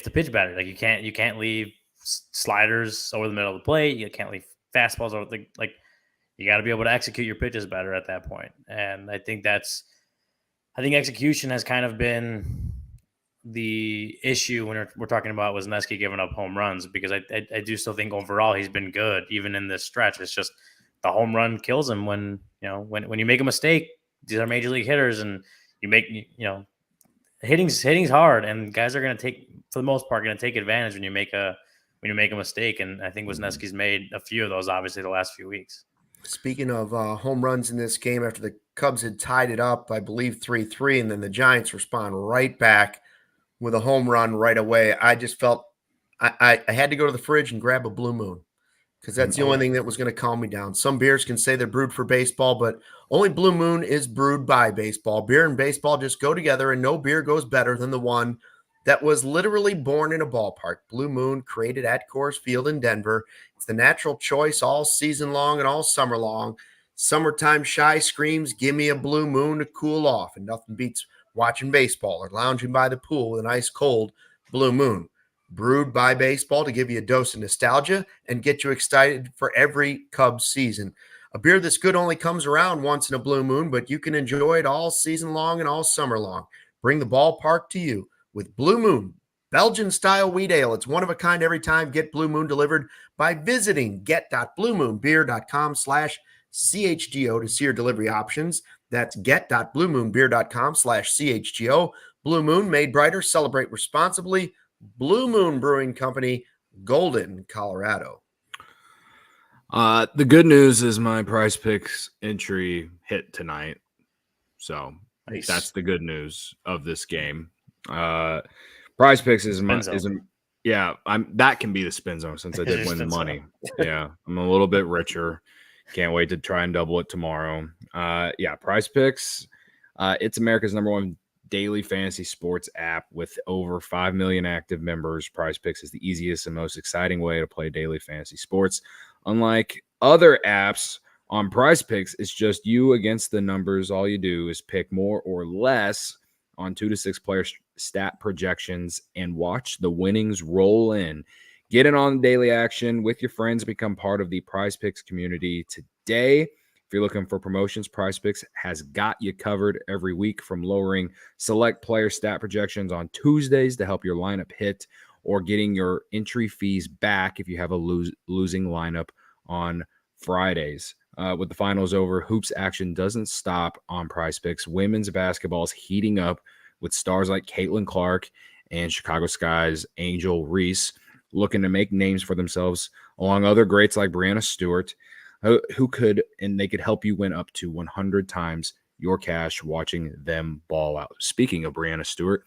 pitch better. You can't leave sliders over the middle of the plate. You can't leave fastballs over you got to be able to execute your pitches better at that point. And I think execution has kind of been the issue when we're talking about Wesneski giving up home runs, because I do still think overall he's been good even in this stretch. It's just the home run kills him when you make a mistake. These are major league hitters, and you make hitting's hard, and guys are going to for the most part, going to take advantage when you make a mistake. And I think Wesneski's made a few of those, obviously, the last few weeks. Speaking of home runs in this game, after the Cubs had tied it up, I believe 3-3, and then the Giants respond right back with a home run right away. I just felt I had to go to the fridge and grab a Blue Moon, because that's the only thing that was going to calm me down. Some beers can say they're brewed for baseball, but only Blue Moon is brewed by baseball. Beer and baseball just go together, and no beer goes better than the one that was literally born in a ballpark. Blue Moon, created at Coors Field in Denver. It's the natural choice all season long and all summer long. Summertime shy screams, give me a Blue Moon to cool off. And nothing beats watching baseball or lounging by the pool with an ice cold Blue Moon. Brewed by baseball to give you a dose of nostalgia and get you excited for every Cubs season. A beer that's good only comes around once in a blue moon, but you can enjoy it all season long and all summer long. Bring the ballpark to you with Blue Moon, Belgian-style wheat ale. It's one of a kind every time. Get Blue Moon delivered by visiting get.bluemoonbeer.com/CHGO to see your delivery options. That's get.bluemoonbeer.com/CHGO. Blue Moon, made brighter. Celebrate responsibly. Blue Moon Brewing Company, Golden, Colorado. The good news is my Prize Picks entry hit tonight. So Nice. That's the good news of this game. Prize Picks is that can be the spin zone since I did win the money. Yeah, I'm a little bit richer. Can't wait to try and double it tomorrow. Prize Picks. It's America's #1 daily fantasy sports app with over 5 million active members. Prize Picks is the easiest and most exciting way to play daily fantasy sports. Unlike other apps, on Prize Picks, it's just you against the numbers. All you do is pick more or less on 2 to 6 player stat projections and watch the winnings roll in. Get in on daily action with your friends. Become part of the Prize Picks community today. If you're looking for promotions, Prize Picks has got you covered every week, from lowering select player stat projections on Tuesdays to help your lineup hit, or getting your entry fees back if you have a losing lineup on Fridays. With the finals over, hoops action doesn't stop on Prize Picks. Women's basketball is heating up with stars like Caitlin Clark and Chicago Sky's Angel Reese looking to make names for themselves, along other greats like Brianna Stewart, who could help you win up to 100 times your cash watching them ball out. Speaking of Brianna Stewart,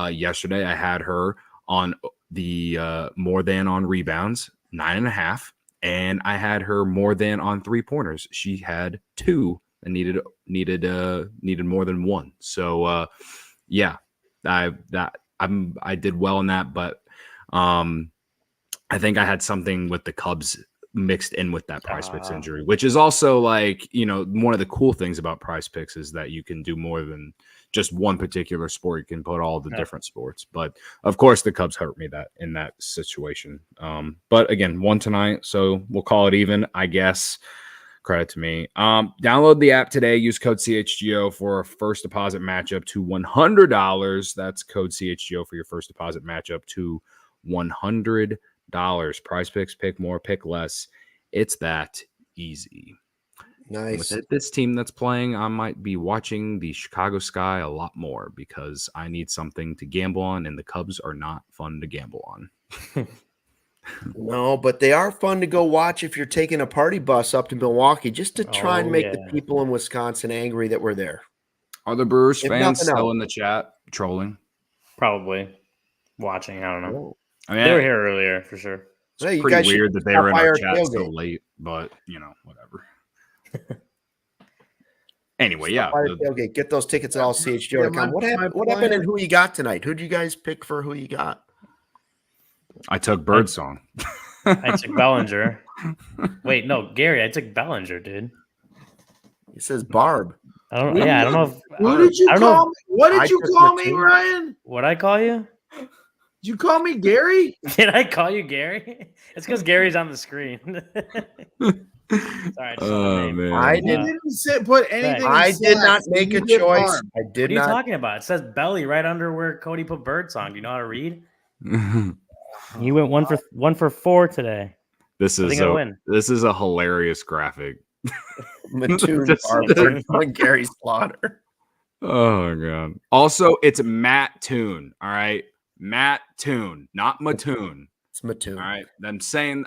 yesterday I had her on the more than on rebounds, 9.5, and I had her more than on 3-pointers. She had 2 and needed more than 1. So I did well in that, but I think I had something with the Cubs mixed in with that Prize Picks injury, which is also one of the cool things about Prize Picks is that you can do more than just one particular sport. You can put all the different sports, but of course the Cubs hurt me in that situation. But again, won tonight, so we'll call it even, I guess. Credit to me. Download the app today. Use code CHGO for a first deposit matchup to $100. That's code CHGO for your first deposit matchup to $100. Prize Picks, pick more, pick less. It's that easy. Nice. With this team that's playing, I might be watching the Chicago Sky a lot more because I need something to gamble on, and the Cubs are not fun to gamble on. No, but they are fun to go watch if you're taking a party bus up to Milwaukee just to try and make the people in Wisconsin angry that we're there. Are the Brewers fans still in the chat trolling? Probably watching. I don't know. Oh. I mean, they were here earlier for sure. It's pretty weird that they were in our chat so late, but whatever. Anyway, tailgate. Get those tickets at ALLCITY.com. What happened and who you got tonight? Who did you guys pick for who you got? I took Birdsong. I took Bellinger. Wait, no, Gary. I took Bellinger, dude. It says Barb. I don't know. What did you call me? What did you call me, Ryan? What'd I call you? Did you call me Gary? Did I call you Gary? It's because Gary's on the screen. Sorry, man. I didn't put anything. I did not make a choice. I did not. What are you talking about? It says belly right under where Cody put Birdsong. Do you know how to read? You went 1 for 4 today. This is a hilarious graphic. Mattoon Barb on Gary Slaughter. Oh god. Also, it's Matt Toon. All right. Matt Toon, not Mattoon. It's Mattoon. All right. I'm saying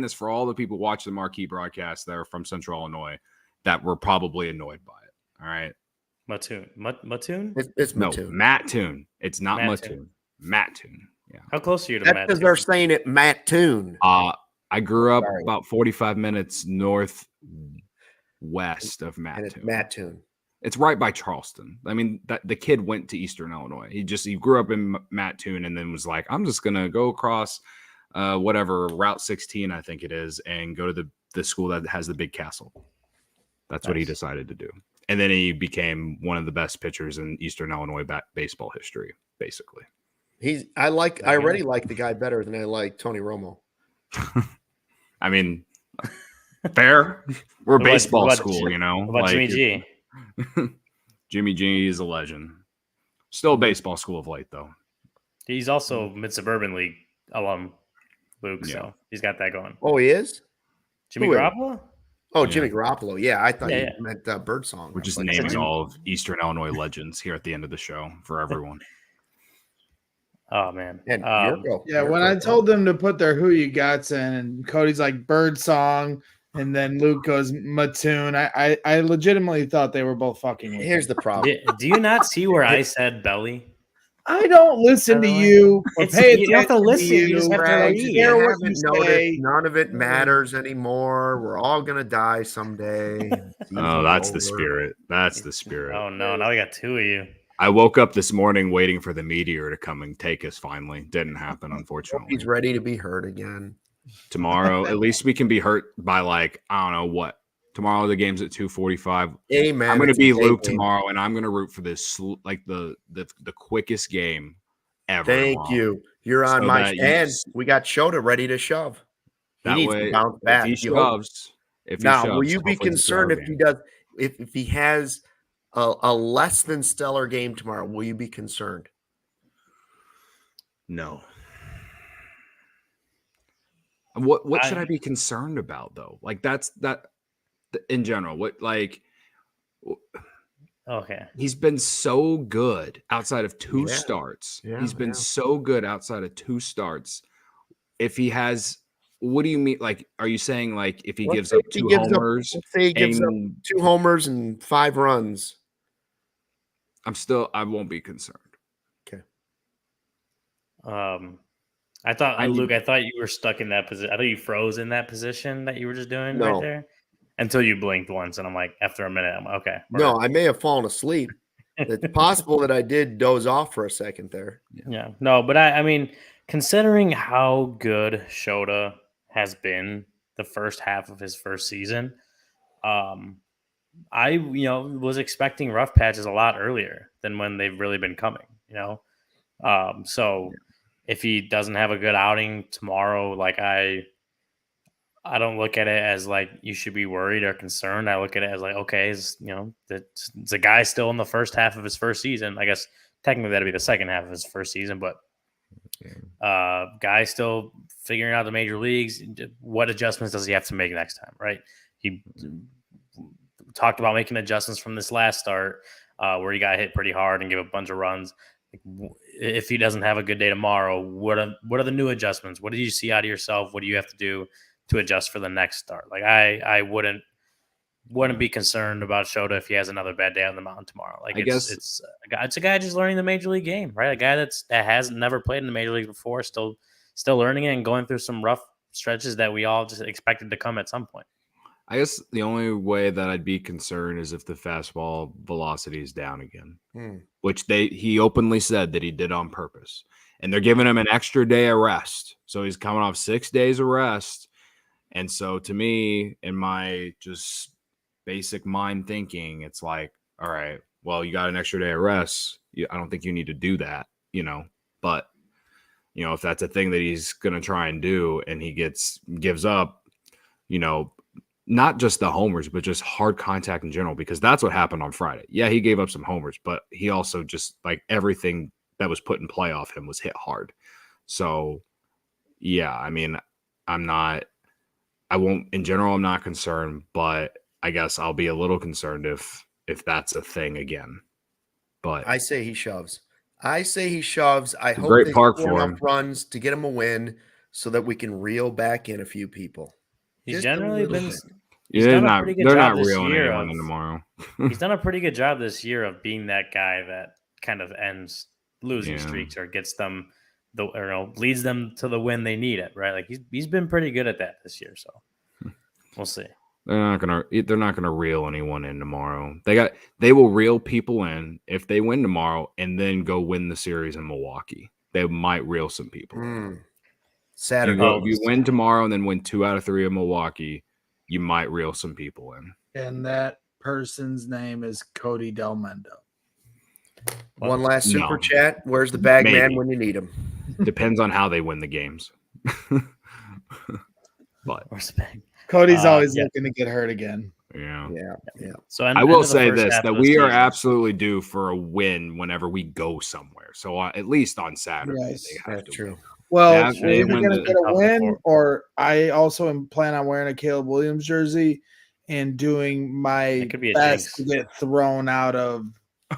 this for all the people watching the marquee broadcast that are from Central Illinois that were probably annoyed by it. All right. Mattoon. Mattoon? It's Mattoon. No, Matt Toon. It's not Mattoon. Matt Toon. Yeah. How close are you to That's Matt? Because they're saying it Mattoon. I grew up about 45 minutes northwest of Mattoon. And it's Mattoon. It's right by Charleston. I mean, the kid went to Eastern Illinois. He grew up in Mattoon and then was like, I'm just gonna go across whatever Route 16, I think it is, and go to the school that has the big castle. That's what he decided to do. And then he became one of the best pitchers in Eastern Illinois baseball history, basically. I already like the guy better than I like Tony Romo. I mean, fair. We're a baseball school, you know. What about Jimmy G? Jimmy G is a legend. Still a baseball school of late, though. He's also Mid-Suburban League alum, Luke, so he's got that going. Oh, he is? Jimmy Garoppolo? Oh, Jimmy Garoppolo. Yeah, I thought you meant Birdsong. We're just naming all of Eastern Illinois legends here at the end of the show for everyone. Oh man. And when I told them to put their who you gots in, and Cody's like Birdsong, and then Luke goes Mattoon, I legitimately thought they were both fucking with Here's me. the problem. Do you not see where I said belly? I don't listen to you or pay attention. You have to listen. You just have to Greg, read. you haven't noticed. None of it matters anymore. We're all gonna die someday. Oh, that's the spirit. That's the spirit. Oh no! Now we got two of you. I woke up this morning waiting for the meteor to come and take us. Finally, didn't happen, unfortunately. He's ready to be hurt again tomorrow. At least we can be hurt by like I don't know what. Tomorrow the game's at 2:45. Amen. I'm going to be Luke tomorrow, and I'm going to root for this like the quickest game ever. Thank you. You're on my and we got Shota ready to shove. He needs to bounce back. If he shoves, will you be concerned if he does? If he has a less than stellar game tomorrow, will you be concerned? No. What should I be concerned about though? Like that's that. In general, okay. He's been so good outside of two starts. He's been so good outside of two starts. If he has, what do you mean? Like, are you saying like if he gives up two homers? Let's say he gives up 2 homers and 5 runs. I won't be concerned. Okay. I thought Luke, I thought you were stuck in that position. I thought you froze in that position that you were just doing right there. Until you blinked once, and I'm like, after a minute, I'm like, okay. No, I may have fallen asleep. It's possible that I did doze off for a second there. Yeah. No, but I mean, considering how good Shota has been the first half of his first season, I was expecting rough patches a lot earlier than when they've really been coming. So if he doesn't have a good outing tomorrow, like I don't look at it as like you should be worried or concerned. I look at it as like, okay, it's a guy still in the first half of his first season. I guess technically that'd be the second half of his first season, but guy still figuring out the major leagues. What adjustments does he have to make next time, right? He talked about making adjustments from this last start where he got hit pretty hard and gave a bunch of runs. If he doesn't have a good day tomorrow, what are the new adjustments? What do you see out of yourself? What do you have to do to adjust for the next start? Like I wouldn't be concerned about Shota if he has another bad day on the mound tomorrow. Like it's a guy just learning the major league game, right? A guy that has never played in the major leagues before, still learning it and going through some rough stretches that we all just expected to come at some point. I guess the only way that I'd be concerned is if the fastball velocity is down again, which he openly said that he did on purpose, and they're giving him an extra day of rest, so he's coming off 6 days of rest. And so to me, in my just basic mind thinking, it's like, all right, well, you got an extra day of rest. I don't think you need to do that, but if that's a thing that he's going to try and do and he gives up, not just the homers, but just hard contact in general, because that's what happened on Friday. Yeah, he gave up some homers, but he also just like everything that was put in play off him was hit hard. So yeah, I mean, I'm not concerned, but I guess I'll be a little concerned if that's a thing again. But I say he shoves. I hope great park for him. Runs to get him a win so that we can reel back in a few people. He's generally been. They're not reeling anyone in tomorrow. He's done a pretty good job this year of being that guy that kind of ends losing streaks or gets them leads them to the win they need it, right? Like he's been pretty good at that this year, so we'll see. They're not gonna reel anyone in tomorrow. They will reel people in if they win tomorrow and then go win the series in Milwaukee. They might reel some people. Saturday. If you win tomorrow and then win 2 out of 3 in Milwaukee, you might reel some people in. And that person's name is Cody Delmendo. One last super chat. Where's the bag man when you need him? Depends on how they win the games. But where's the bag? Cody's always looking to get hurt again. Yeah. So I will say this, that we are absolutely due for a win whenever we go somewhere. So at least on Saturday, yes, they have to win. Well, we're either going to get a win, or I also plan on wearing a Caleb Williams jersey and doing my best to get thrown out of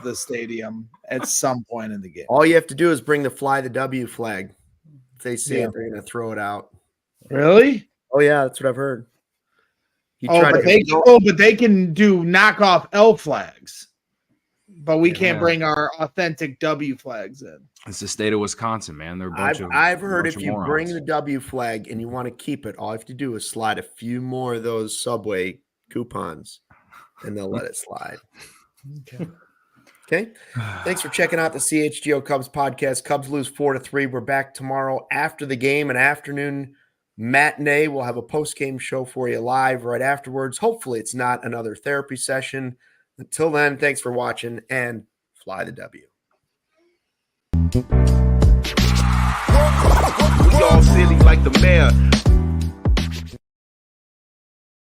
the stadium at some point in the game. All you have to do is bring the fly the W flag. If they see it, they're going to throw it out. Really? Oh, yeah, that's what I've heard. But they can do knockoff L flags. But we can't bring our authentic W flags in. It's the state of Wisconsin, man. They're I've heard if you bring the W flag and you want to keep it, all you have to do is slide a few more of those Subway coupons, and they'll let it slide. Okay. Thanks for checking out the CHGO Cubs podcast. Cubs lose 4-3. We're back tomorrow after the game, an afternoon matinee. We'll have a post-game show for you live right afterwards. Hopefully it's not another therapy session. Until then, thanks for watching and fly the W. We all silly like the mayor.